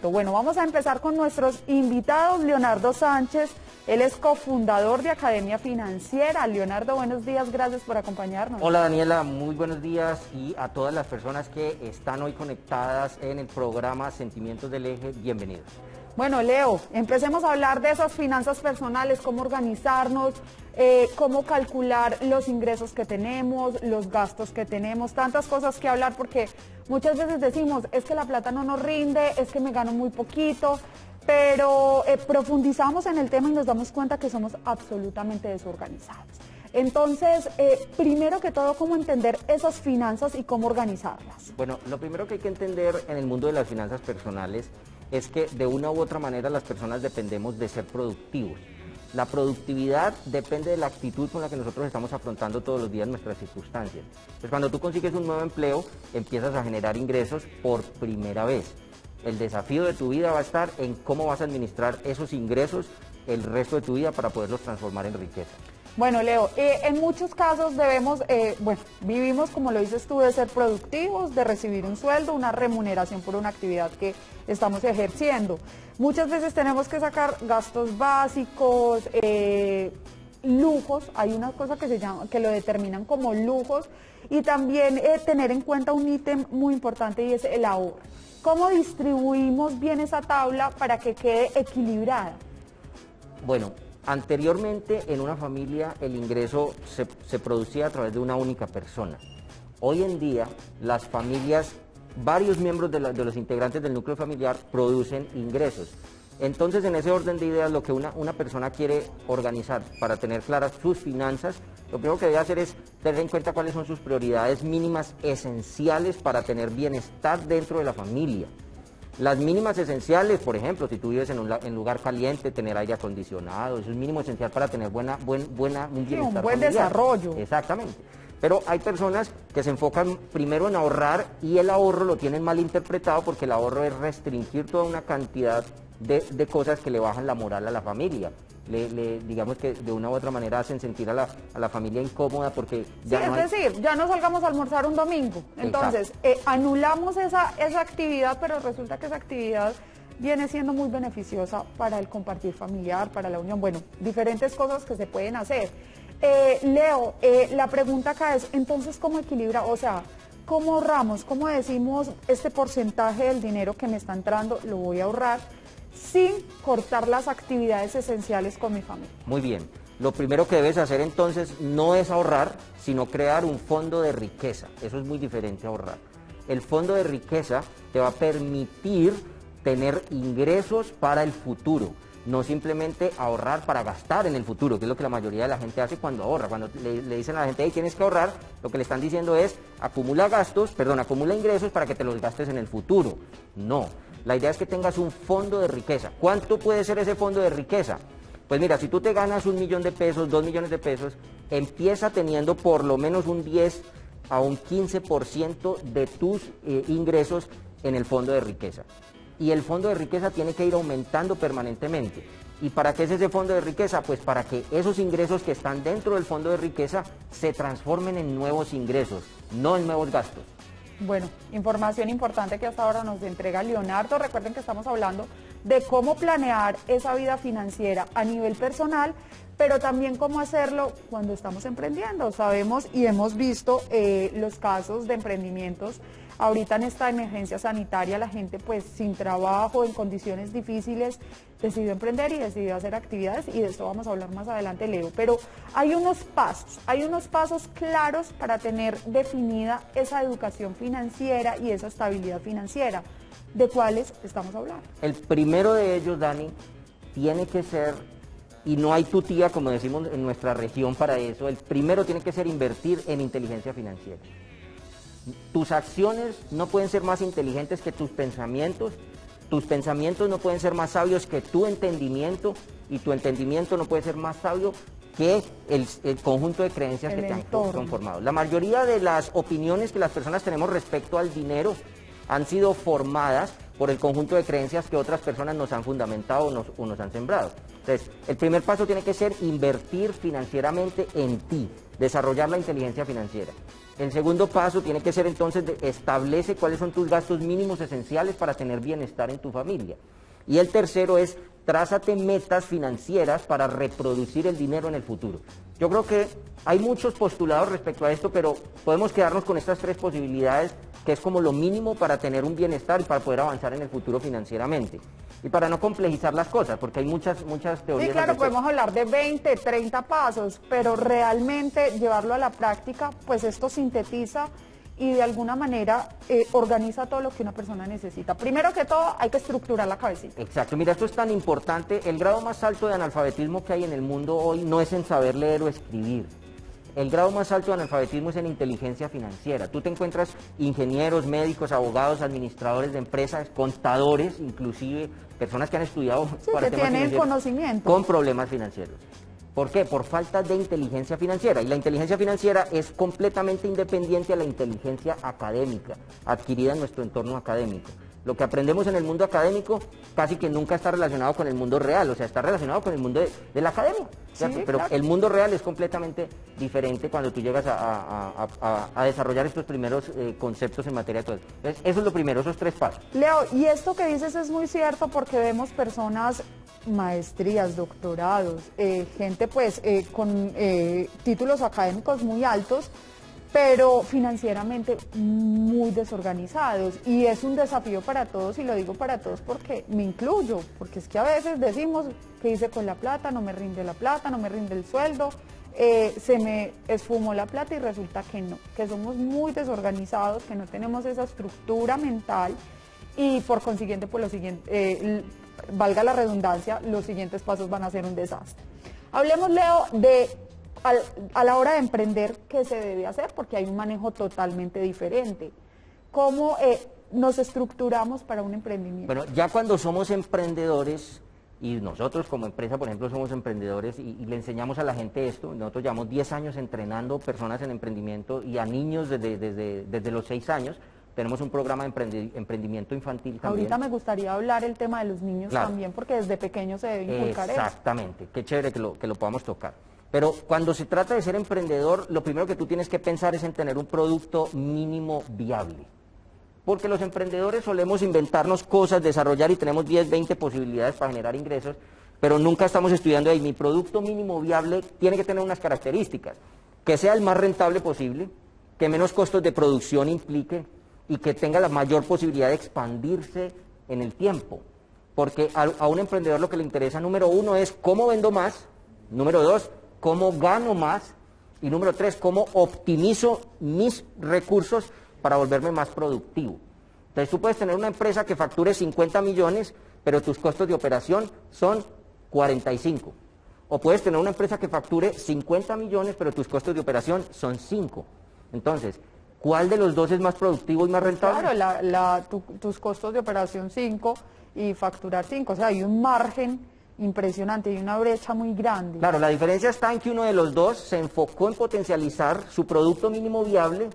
Perfecto. Bueno, vamos a empezar con nuestros invitados. Leonardo Sánchez, él es cofundador de Academia Financiera. Leonardo, buenos días, gracias por acompañarnos. Hola Daniela, muy buenos días, y a todas las personas que están hoy conectadas en el programa Sentimientos del Eje, bienvenidos. Bueno, Leo, empecemos a hablar de esas finanzas personales, cómo organizarnos, cómo calcular los ingresos que tenemos, los gastos que tenemos, tantas cosas que hablar, porque muchas veces decimos, es que la plata no nos rinde, es que me gano muy poquito, pero profundizamos en el tema y nos damos cuenta que somos absolutamente desorganizados. Entonces, primero que todo, ¿cómo entender esas finanzas y cómo organizarlas? Bueno, lo primero que hay que entender en el mundo de las finanzas personales es que de una u otra manera las personas dependemos de ser productivos. La productividad depende de la actitud con la que nosotros estamos afrontando todos los días nuestras circunstancias. Pues cuando tú consigues un nuevo empleo, empiezas a generar ingresos por primera vez. El desafío de tu vida va a estar en cómo vas a administrar esos ingresos el resto de tu vida para poderlos transformar en riqueza. Bueno, Leo, en muchos casos vivimos, como lo dices tú, de ser productivos, de recibir un sueldo, una remuneración por una actividad que estamos ejerciendo. Muchas veces tenemos que sacar gastos básicos, lujos, hay una cosa que se llama, que lo determinan como lujos, y también tener en cuenta un ítem muy importante, y es el ahorro. ¿Cómo distribuimos bien esa tabla para que quede equilibrada? Bueno, anteriormente en una familia el ingreso se producía a través de una única persona. Hoy en día las familias, varios miembros de los integrantes del núcleo familiar producen ingresos. Entonces, en ese orden de ideas, lo que una persona quiere organizar para tener claras sus finanzas, lo primero que debe hacer es tener en cuenta cuáles son sus prioridades mínimas esenciales para tener bienestar dentro de la familia. Las mínimas esenciales, por ejemplo, si tú vives en un lugar caliente, tener aire acondicionado, eso es mínimo esencial para tener un bienestar un buen familiar. Desarrollo. Exactamente. Pero hay personas que se enfocan primero en ahorrar, y el ahorro lo tienen mal interpretado, porque el ahorro es restringir toda una cantidad de cosas que le bajan la moral a la familia. Digamos que de una u otra manera hacen sentir a la familia incómoda, porque ya sí, no es decir, ya no salgamos a almorzar un domingo. Entonces, anulamos esa actividad, pero resulta que esa actividad viene siendo muy beneficiosa para el compartir familiar, para la unión. Bueno, diferentes cosas que se pueden hacer. Leo, la pregunta acá es, entonces, ¿cómo equilibra? O sea, ¿cómo ahorramos? ¿Cómo decimos este porcentaje del dinero que me está entrando lo voy a ahorrar sin cortar las actividades esenciales con mi familia? Muy bien. Lo primero que debes hacer entonces no es ahorrar, sino crear un fondo de riqueza. Eso es muy diferente a ahorrar. El fondo de riqueza te va a permitir tener ingresos para el futuro, no simplemente ahorrar para gastar en el futuro, que es lo que la mayoría de la gente hace cuando ahorra. Cuando le dicen a la gente, hey, tienes que ahorrar, lo que le están diciendo es, acumula ingresos para que te los gastes en el futuro. No, la idea es que tengas un fondo de riqueza. ¿Cuánto puede ser ese fondo de riqueza? Pues mira, si tú te ganas 1 millón de pesos, 2 millones de pesos, empieza teniendo por lo menos un 10 a un 15% de tus ingresos en el fondo de riqueza. Y el fondo de riqueza tiene que ir aumentando permanentemente. ¿Y para qué es ese fondo de riqueza? Pues para que esos ingresos que están dentro del fondo de riqueza se transformen en nuevos ingresos, no en nuevos gastos. Bueno, información importante que hasta ahora nos entrega Leonardo. Recuerden que estamos hablando de cómo planear esa vida financiera a nivel personal, pero también cómo hacerlo cuando estamos emprendiendo. Sabemos y hemos visto los casos de emprendimientos. Ahorita en esta emergencia sanitaria, la gente pues sin trabajo, en condiciones difíciles, decidió emprender y decidió hacer actividades, y de esto vamos a hablar más adelante, Leo. Pero hay unos pasos claros para tener definida esa educación financiera y esa estabilidad financiera. ¿De cuáles estamos hablando? El primero de ellos, Dani, tiene que ser, y no hay tutía, como decimos en nuestra región para eso, el primero tiene que ser invertir en inteligencia financiera. Tus acciones no pueden ser más inteligentes que tus pensamientos no pueden ser más sabios que tu entendimiento, y tu entendimiento no puede ser más sabio que el conjunto de creencias que te han conformado. La mayoría de las opiniones que las personas tenemos respecto al dinero han sido formadas por el conjunto de creencias que otras personas nos han fundamentado o nos han sembrado. Entonces, el primer paso tiene que ser invertir financieramente en ti, desarrollar la inteligencia financiera. El segundo paso tiene que ser entonces establece cuáles son tus gastos mínimos esenciales para tener bienestar en tu familia. Y el tercero es trázate metas financieras para reproducir el dinero en el futuro. Yo creo que hay muchos postulados respecto a esto, pero podemos quedarnos con estas tres posibilidades, que es como lo mínimo para tener un bienestar y para poder avanzar en el futuro financieramente. Y para no complejizar las cosas, porque hay muchas teorías. Sí, claro, podemos hablar de 20, 30 pasos, pero realmente llevarlo a la práctica, pues esto sintetiza y de alguna manera organiza todo lo que una persona necesita. Primero que todo, hay que estructurar la cabecita. Exacto, mira, esto es tan importante. El grado más alto de analfabetismo que hay en el mundo hoy no es en saber leer o escribir. El grado más alto de analfabetismo es en inteligencia financiera. Tú te encuentras ingenieros, médicos, abogados, administradores de empresas, contadores, inclusive personas que han estudiado para temas financieros, conocimiento, con problemas financieros. ¿Por qué? Por falta de inteligencia financiera. Y la inteligencia financiera es completamente independiente a la inteligencia académica, adquirida en nuestro entorno académico. Lo que aprendemos en el mundo académico casi que nunca está relacionado con el mundo real, o sea, está relacionado con el mundo de la academia. Sí, pero claro. El mundo real es completamente diferente cuando tú llegas a desarrollar estos primeros conceptos en materia de todo. Entonces, eso es lo primero, esos tres pasos. Leo, y esto que dices es muy cierto porque vemos personas, maestrías, doctorados, gente pues con títulos académicos muy altos, pero financieramente muy desorganizados, y es un desafío para todos, y lo digo para todos porque me incluyo, porque es que a veces decimos que hice con la plata, no me rinde la plata, no me rinde el sueldo, se me esfumó la plata y resulta que no, que somos muy desorganizados, que no tenemos esa estructura mental y por consiguiente, pues lo siguiente, valga la redundancia, los siguientes pasos van a ser un desastre. Hablemos, Leo, de a la hora de emprender, ¿qué se debe hacer? Porque hay un manejo totalmente diferente. ¿Cómo nos estructuramos para un emprendimiento? Bueno, ya cuando somos emprendedores, y nosotros como empresa, por ejemplo, somos emprendedores y le enseñamos a la gente esto, nosotros llevamos 10 años entrenando personas en emprendimiento y a niños desde los 6 años. Tenemos un programa de emprendimiento infantil también. Ahorita me gustaría hablar el tema de los niños, claro, también, porque desde pequeños se debe inculcar eso. Exactamente, qué chévere que lo podamos tocar. Pero cuando se trata de ser emprendedor, lo primero que tú tienes que pensar es en tener un producto mínimo viable. Porque los emprendedores solemos inventarnos cosas, desarrollar y tenemos 10, 20 posibilidades para generar ingresos, pero nunca estamos estudiando ahí. Mi producto mínimo viable tiene que tener unas características: que sea el más rentable posible, que menos costos de producción implique y que tenga la mayor posibilidad de expandirse en el tiempo. Porque a un emprendedor lo que le interesa, número uno, es cómo vendo más, número dos, cómo gano más, y número tres, cómo optimizo mis recursos para volverme más productivo. Entonces tú puedes tener una empresa que facture 50 millones, pero tus costos de operación son 45. O puedes tener una empresa que facture 50 millones, pero tus costos de operación son 5. Entonces, ¿cuál de los dos es más productivo y más rentable? Claro, tus costos de operación 5 y facturar 5, o sea, hay un margen impresionante y una brecha muy grande. Claro, la diferencia está en que uno de los dos se enfocó en potencializar su producto mínimo viable,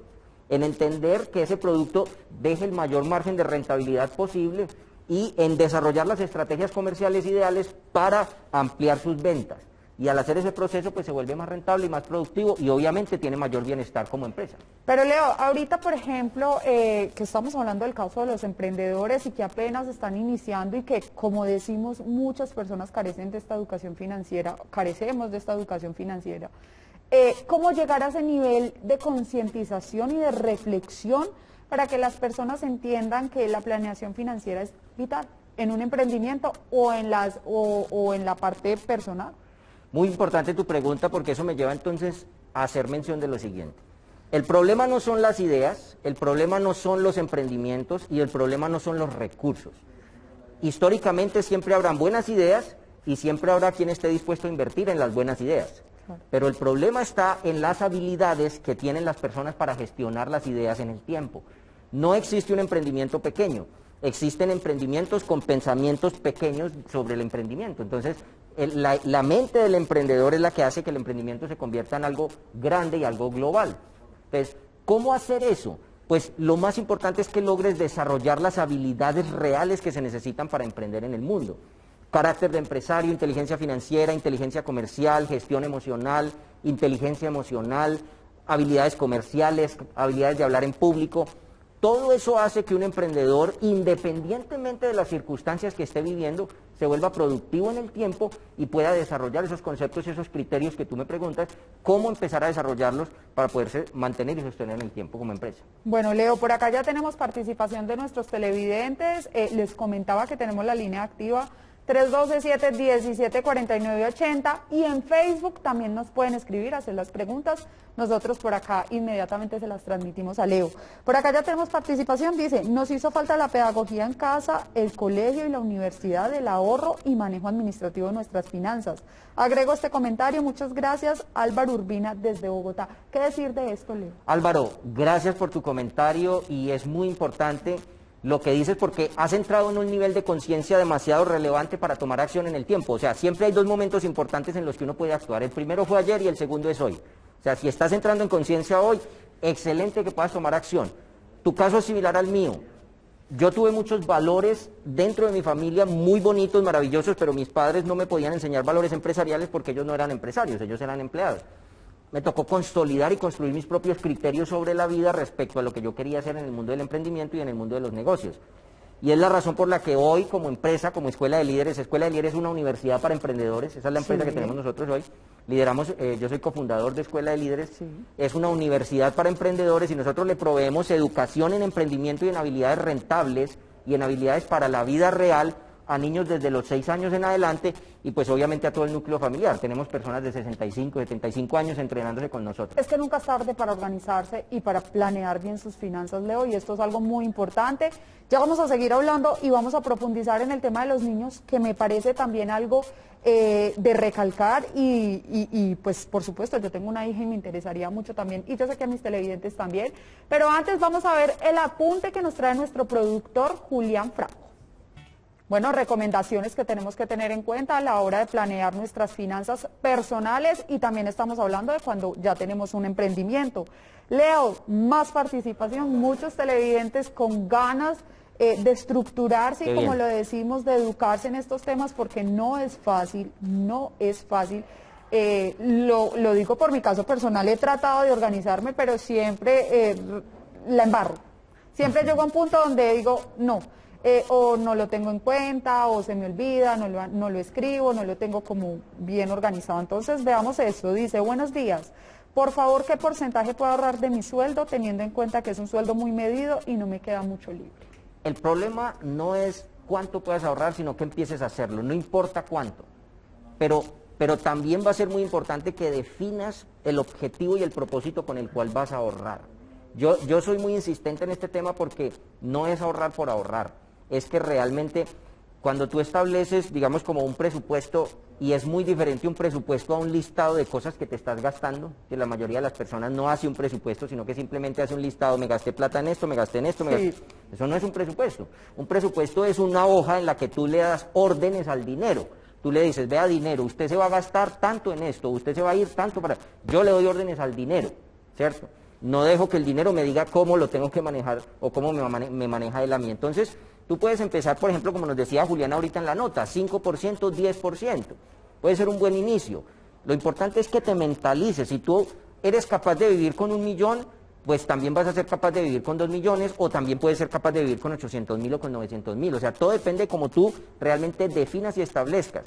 en entender que ese producto deje el mayor margen de rentabilidad posible y en desarrollar las estrategias comerciales ideales para ampliar sus ventas. Y al hacer ese proceso, pues se vuelve más rentable y más productivo y obviamente tiene mayor bienestar como empresa. Pero Leo, ahorita por ejemplo, que estamos hablando del caso de los emprendedores y que apenas están iniciando y que, como decimos, muchas personas carecen de esta educación financiera, carecemos de esta educación financiera. ¿Cómo llegar a ese nivel de concientización y de reflexión para que las personas entiendan que la planeación financiera es vital en un emprendimiento o en la parte personal? Muy importante tu pregunta, porque eso me lleva entonces a hacer mención de lo siguiente. El problema no son las ideas, el problema no son los emprendimientos y el problema no son los recursos. Históricamente siempre habrán buenas ideas y siempre habrá quien esté dispuesto a invertir en las buenas ideas. Pero el problema está en las habilidades que tienen las personas para gestionar las ideas en el tiempo. No existe un emprendimiento pequeño, existen emprendimientos con pensamientos pequeños sobre el emprendimiento. Entonces, la mente del emprendedor es la que hace que el emprendimiento se convierta en algo grande y algo global. Entonces, ¿cómo hacer eso? pues lo más importante es que logres desarrollar las habilidades reales que se necesitan para emprender en el mundo. Carácter de empresario, inteligencia financiera, inteligencia comercial, gestión emocional, inteligencia emocional, habilidades comerciales, habilidades de hablar en público. Todo eso hace que un emprendedor, independientemente de las circunstancias que esté viviendo, se vuelva productivo en el tiempo y pueda desarrollar esos conceptos y esos criterios que tú me preguntas, cómo empezar a desarrollarlos para poderse mantener y sostener en el tiempo como empresa. Bueno, Leo, por acá ya tenemos participación de nuestros televidentes. Les comentaba que tenemos la línea activa 312-717-4980 y en Facebook también nos pueden escribir, hacer las preguntas. Nosotros por acá inmediatamente se las transmitimos a Leo. Por acá ya tenemos participación, dice, nos hizo falta la pedagogía en casa, el colegio y la universidad, el ahorro y manejo administrativo de nuestras finanzas. Agrego este comentario, muchas gracias, Álvaro Urbina desde Bogotá. ¿Qué decir de esto, Leo? Álvaro, gracias por tu comentario y es muy importante lo que dices porque has entrado en un nivel de conciencia demasiado relevante para tomar acción en el tiempo. O sea, siempre hay dos momentos importantes en los que uno puede actuar. El primero fue ayer y el segundo es hoy. O sea, si estás entrando en conciencia hoy, excelente que puedas tomar acción. Tu caso es similar al mío. Yo tuve muchos valores dentro de mi familia muy bonitos, maravillosos, pero mis padres no me podían enseñar valores empresariales porque ellos no eran empresarios, ellos eran empleados. Me tocó consolidar y construir mis propios criterios sobre la vida respecto a lo que yo quería hacer en el mundo del emprendimiento y en el mundo de los negocios. Y es la razón por la que hoy, como empresa, como Escuela de Líderes es una universidad para emprendedores, esa es la empresa que tenemos nosotros hoy. Lideramos, yo soy cofundador de Escuela de Líderes, es una universidad para emprendedores y nosotros le proveemos educación en emprendimiento y en habilidades rentables y en habilidades para la vida real a niños desde los 6 años en adelante y pues obviamente a todo el núcleo familiar. Tenemos personas de 65, 75 años entrenándose con nosotros. Es que nunca es tarde para organizarse y para planear bien sus finanzas, Leo, y esto es algo muy importante. Ya vamos a seguir hablando y vamos a profundizar en el tema de los niños, que me parece también algo de recalcar y pues por supuesto yo tengo una hija y me interesaría mucho también, y yo sé que a mis televidentes también, pero antes vamos a ver el apunte que nos trae nuestro productor Julián Franco. Bueno, recomendaciones que tenemos que tener en cuenta a la hora de planear nuestras finanzas personales y también estamos hablando de cuando ya tenemos un emprendimiento. Leo, más participación, muchos televidentes con ganas de estructurarse y como lo decimos, de educarse en estos temas porque no es fácil, no es fácil. Lo digo por mi caso personal, he tratado de organizarme, pero siempre la embarro. Siempre llego a un punto donde digo, no. O no lo tengo en cuenta, o se me olvida, no lo escribo, no lo tengo como bien organizado. Entonces veamos esto, dice, buenos días, por favor, ¿qué porcentaje puedo ahorrar de mi sueldo teniendo en cuenta que es un sueldo muy medido y no me queda mucho libre? El problema no es cuánto puedes ahorrar, sino que empieces a hacerlo, no importa cuánto, pero también va a ser muy importante que definas el objetivo y el propósito con el cual vas a ahorrar. Yo soy muy insistente en este tema porque no es ahorrar por ahorrar. Es que realmente cuando tú estableces, digamos, como un presupuesto, y es muy diferente un presupuesto a un listado de cosas que te estás gastando, que la mayoría de las personas no hace un presupuesto, sino que simplemente hace un listado, me gasté plata en esto, me gasté en esto, Eso no es un presupuesto. Un presupuesto es una hoja en la que tú le das órdenes al dinero. Tú le dices, vea dinero, usted se va a gastar tanto en esto, usted se va a ir tanto para... Yo le doy órdenes al dinero, ¿cierto? No dejo que el dinero me diga cómo lo tengo que manejar o cómo me maneja él a mí. Entonces, tú puedes empezar, por ejemplo, como nos decía Julián ahorita en la nota, 5%, 10%. Puede ser un buen inicio. Lo importante es que te mentalices. Si tú eres capaz de vivir con 1 millón, pues también vas a ser capaz de vivir con 2 millones o también puedes ser capaz de vivir con 800.000 o con 900.000. O sea, todo depende de cómo tú realmente definas y establezcas.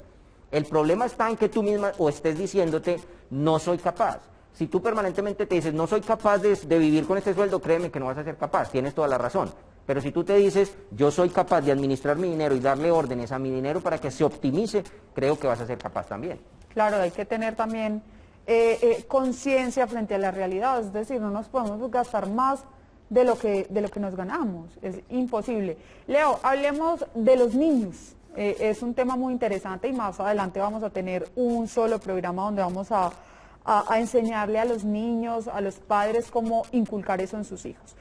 El problema está en que tú misma o estés diciéndote, no soy capaz. Si tú permanentemente te dices, no soy capaz de vivir con este sueldo, créeme que no vas a ser capaz, tienes toda la razón. Pero si tú te dices, yo soy capaz de administrar mi dinero y darle órdenes a mi dinero para que se optimice, creo que vas a ser capaz también. Claro, hay que tener también conciencia frente a la realidad, es decir, no nos podemos gastar más de lo que nos ganamos, es imposible. Leo, hablemos de los niños, es un tema muy interesante y más adelante vamos a tener un solo programa donde vamos a enseñarle a los niños, a los padres, cómo inculcar eso en sus hijos.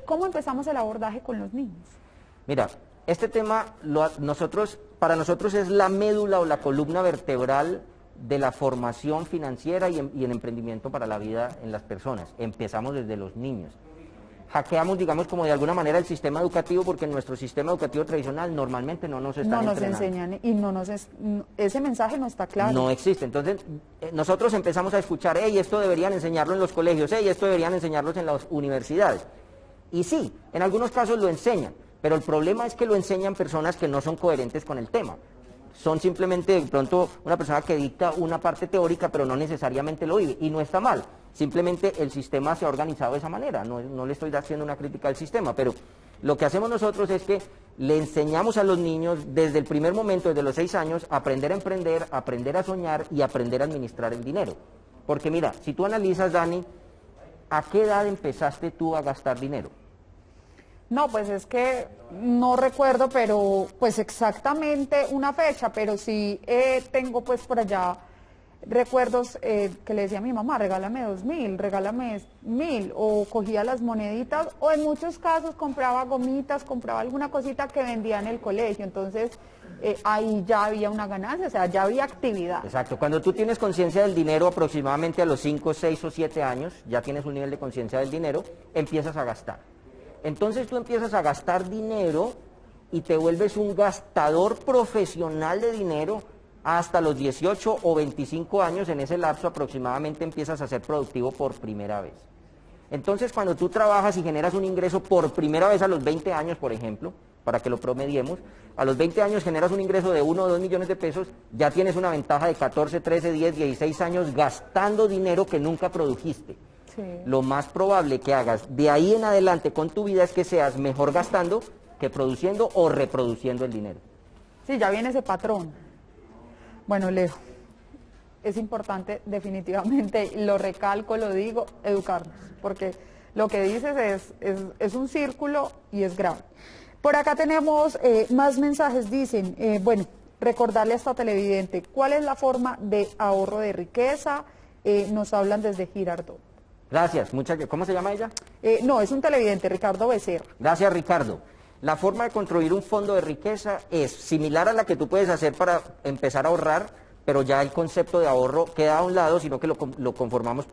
¿Cómo empezamos el abordaje con los niños? Mira, este tema para nosotros es la médula o la columna vertebral de la formación financiera y el emprendimiento para la vida en las personas. Empezamos desde los niños. hackeamos, digamos, como de alguna manera el sistema educativo, porque en nuestro sistema educativo tradicional normalmente no nos están entrenando. No nos enseñan y ese mensaje no está claro. No existe. Entonces, nosotros empezamos a escuchar, hey, esto deberían enseñarlo en los colegios, hey, esto deberían enseñarlos en las universidades. Y sí, en algunos casos lo enseñan, pero el problema es que lo enseñan personas que no son coherentes con el tema. Son simplemente, de pronto, una persona que dicta una parte teórica, pero no necesariamente lo vive, y no está mal. Simplemente el sistema se ha organizado de esa manera, no le estoy haciendo una crítica al sistema, pero lo que hacemos nosotros es que le enseñamos a los niños desde el primer momento, desde los 6 años, a aprender a emprender, a aprender a soñar y a aprender a administrar el dinero. Porque mira, si tú analizas, Dani, ¿a qué edad empezaste tú a gastar dinero? No, pues es que no recuerdo, pero pues exactamente una fecha, pero sí tengo pues por allá recuerdos que le decía a mi mamá, regálame 2.000, regálame 1.000, o cogía las moneditas, o en muchos casos compraba gomitas, compraba alguna cosita que vendía en el colegio, entonces ahí ya había una ganancia, o sea, ya había actividad. Exacto, cuando tú tienes conciencia del dinero aproximadamente a los 5, 6 o 7 años, ya tienes un nivel de conciencia del dinero, empiezas a gastar. Entonces tú empiezas a gastar dinero y te vuelves un gastador profesional de dinero hasta los 18 o 25 años. En ese lapso aproximadamente empiezas a ser productivo por primera vez. Entonces cuando tú trabajas y generas un ingreso por primera vez a los 20 años, por ejemplo, para que lo promediemos, a los 20 años generas un ingreso de 1 o 2 millones de pesos, ya tienes una ventaja de 14, 13, 10, 16 años gastando dinero que nunca produjiste. Sí. Lo más probable que hagas de ahí en adelante con tu vida es que seas mejor gastando que produciendo o reproduciendo el dinero. Sí, ya viene ese patrón. Bueno, Leo, es importante definitivamente, lo recalco, lo digo, educarnos, porque lo que dices es un círculo y es grave. Por acá tenemos más mensajes, dicen, bueno, recordarle a esta televidente, ¿cuál es la forma de ahorro de riqueza? Nos hablan desde Girardot. Gracias, ¿cómo se llama ella? No, es un televidente, Ricardo Becerra. Gracias, Ricardo. La forma de construir un fondo de riqueza es similar a la que tú puedes hacer para empezar a ahorrar, pero ya el concepto de ahorro queda a un lado, sino que lo conformamos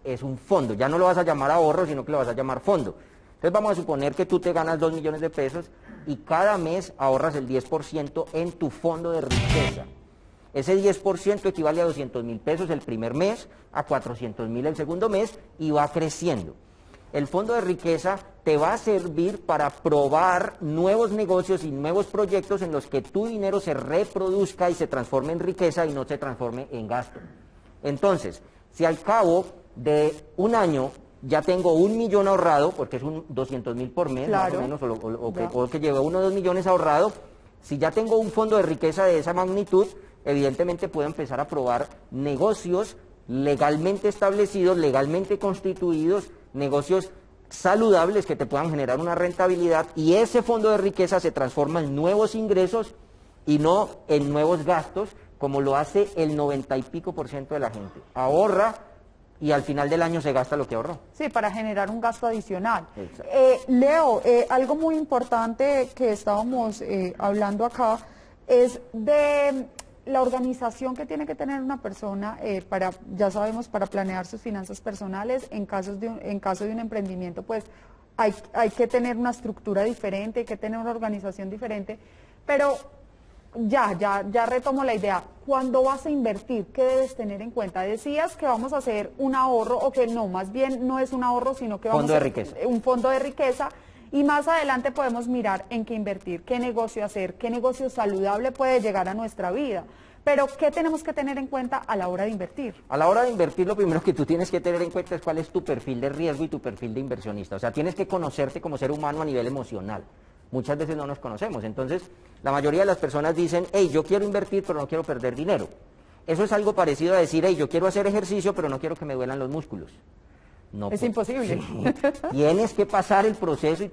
es un fondo. Ya no lo vas a llamar ahorro, sino que lo vas a llamar fondo. Entonces vamos a suponer que tú te ganas 2 millones de pesos y cada mes ahorras el 10% en tu fondo de riqueza. Ese 10% equivale a 200.000 pesos el primer mes, a 400.000 el segundo mes y va creciendo. El fondo de riqueza te va a servir para probar nuevos negocios y nuevos proyectos en los que tu dinero se reproduzca y se transforme en riqueza y no se transforme en gasto. Entonces, si al cabo de un año ya tengo 1 millón ahorrado, porque es un 200.000 por mes, claro, más o menos, o que lleve 1 o 2 millones ahorrado, si ya tengo un fondo de riqueza de esa magnitud, evidentemente puedo empezar a probar negocios legalmente establecidos, legalmente constituidos, negocios saludables que te puedan generar una rentabilidad, y ese fondo de riqueza se transforma en nuevos ingresos y no en nuevos gastos, como lo hace el 90 y pico % de la gente. Ahorra y al final del año se gasta lo que ahorró. Sí, para generar un gasto adicional. Leo, algo muy importante que estábamos hablando acá es de la organización que tiene que tener una persona ya sabemos, para planear sus finanzas personales. En caso de un emprendimiento, pues hay que tener una estructura diferente, hay que tener una organización diferente, pero ya retomo la idea. Cuando vas a invertir, ¿qué debes tener en cuenta? Decías que vamos a hacer un ahorro, o que no, más bien no es un ahorro, sino que vamos a hacer un fondo de riqueza. Y más adelante podemos mirar en qué invertir, qué negocio hacer, qué negocio saludable puede llegar a nuestra vida. Pero, ¿qué tenemos que tener en cuenta a la hora de invertir? A la hora de invertir, lo primero que tú tienes que tener en cuenta es cuál es tu perfil de riesgo y tu perfil de inversionista. O sea, tienes que conocerte como ser humano a nivel emocional. Muchas veces no nos conocemos. Entonces, la mayoría de las personas dicen, hey, yo quiero invertir, pero no quiero perder dinero. Eso es algo parecido a decir, hey, yo quiero hacer ejercicio, pero no quiero que me duelan los músculos. No, es imposible. Sí. Tienes que pasar el proceso y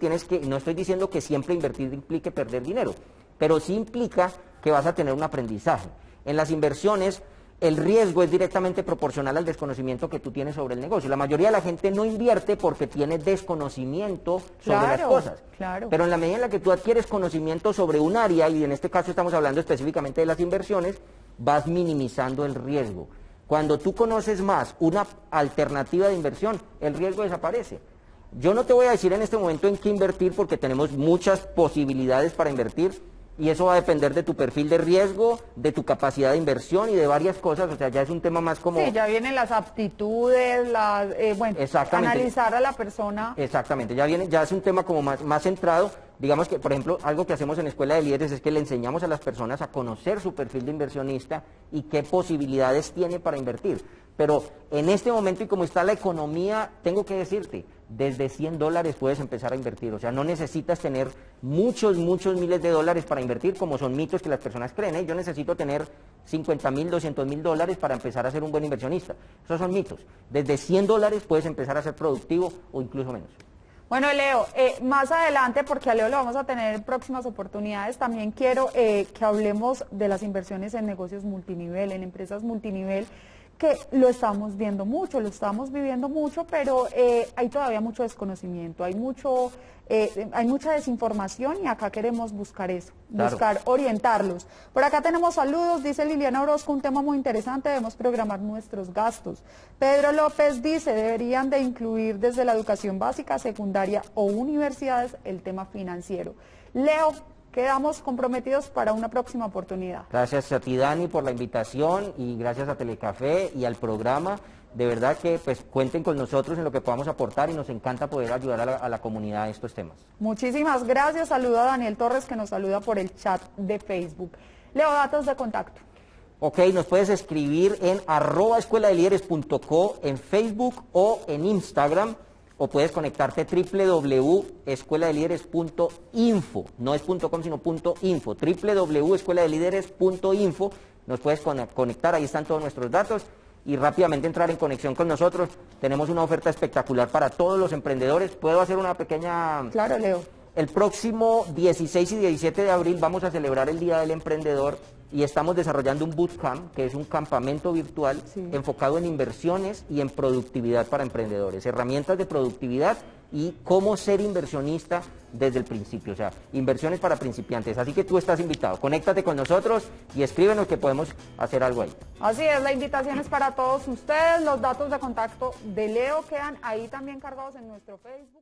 no estoy diciendo que siempre invertir implique perder dinero, pero sí implica que vas a tener un aprendizaje. En las inversiones, el riesgo es directamente proporcional al desconocimiento que tú tienes sobre el negocio. La mayoría de la gente no invierte porque tiene desconocimiento sobre las cosas. Claro. Pero en la medida en la que tú adquieres conocimiento sobre un área, y en este caso estamos hablando específicamente de las inversiones, vas minimizando el riesgo. Cuando tú conoces más una alternativa de inversión, el riesgo desaparece. Yo no te voy a decir en este momento en qué invertir porque tenemos muchas posibilidades para invertir y eso va a depender de tu perfil de riesgo, de tu capacidad de inversión y de varias cosas, o sea, ya es un tema más como... Sí, ya vienen las aptitudes, bueno, analizar a la persona. Exactamente, ya es un tema como más centrado. Digamos que, por ejemplo, algo que hacemos en Escuela de Líderes es que le enseñamos a las personas a conocer su perfil de inversionista y qué posibilidades tiene para invertir. Pero en este momento y como está la economía, tengo que decirte, desde $100 puedes empezar a invertir. O sea, no necesitas tener muchos miles de dólares para invertir, como son mitos que las personas creen, ¿eh? Yo necesito tener $50,000, $200,000 para empezar a ser un buen inversionista. Esos son mitos. Desde $100 puedes empezar a ser productivo o incluso menos. Bueno, Leo, más adelante, porque a Leo lo vamos a tener en próximas oportunidades, también quiero que hablemos de las inversiones en negocios multinivel, en empresas multinivel, que lo estamos viendo mucho, lo estamos viviendo mucho, pero hay todavía mucho desconocimiento, hay mucha desinformación y acá queremos buscar eso, claro, buscar orientarlos. Por acá tenemos saludos, dice Liliana Orozco, un tema muy interesante, debemos programar nuestros gastos. Pedro López dice, deberían de incluir desde la educación básica, secundaria o universidades el tema financiero. Leo, quedamos comprometidos para una próxima oportunidad. Gracias a ti, Dani, por la invitación y gracias a Telecafé y al programa. De verdad que pues cuenten con nosotros en lo que podamos aportar y nos encanta poder ayudar a la comunidad en estos temas. Muchísimas gracias. Saludo a Daniel Torres que nos saluda por el chat de Facebook. Leo, datos de contacto. Ok, nos puedes escribir en @escueladelíderes.co en Facebook o en Instagram. O puedes conectarte www.escueladelíderes.info, no es .com sino .info, www.escueladelíderes.info, nos puedes conectar, ahí están todos nuestros datos y rápidamente entrar en conexión con nosotros. Tenemos una oferta espectacular para todos los emprendedores. ¿Puedo hacer una pequeña...? Claro, Leo. El próximo 16 y 17 de abril vamos a celebrar el Día del Emprendedor y estamos desarrollando un bootcamp, que es un campamento virtual enfocado en inversiones y en productividad para emprendedores, herramientas de productividad y cómo ser inversionista desde el principio, o sea, inversiones para principiantes. Así que tú estás invitado, conéctate con nosotros y escríbenos que podemos hacer algo ahí. Así es, la invitación es para todos ustedes, los datos de contacto de Leo quedan ahí también cargados en nuestro Facebook.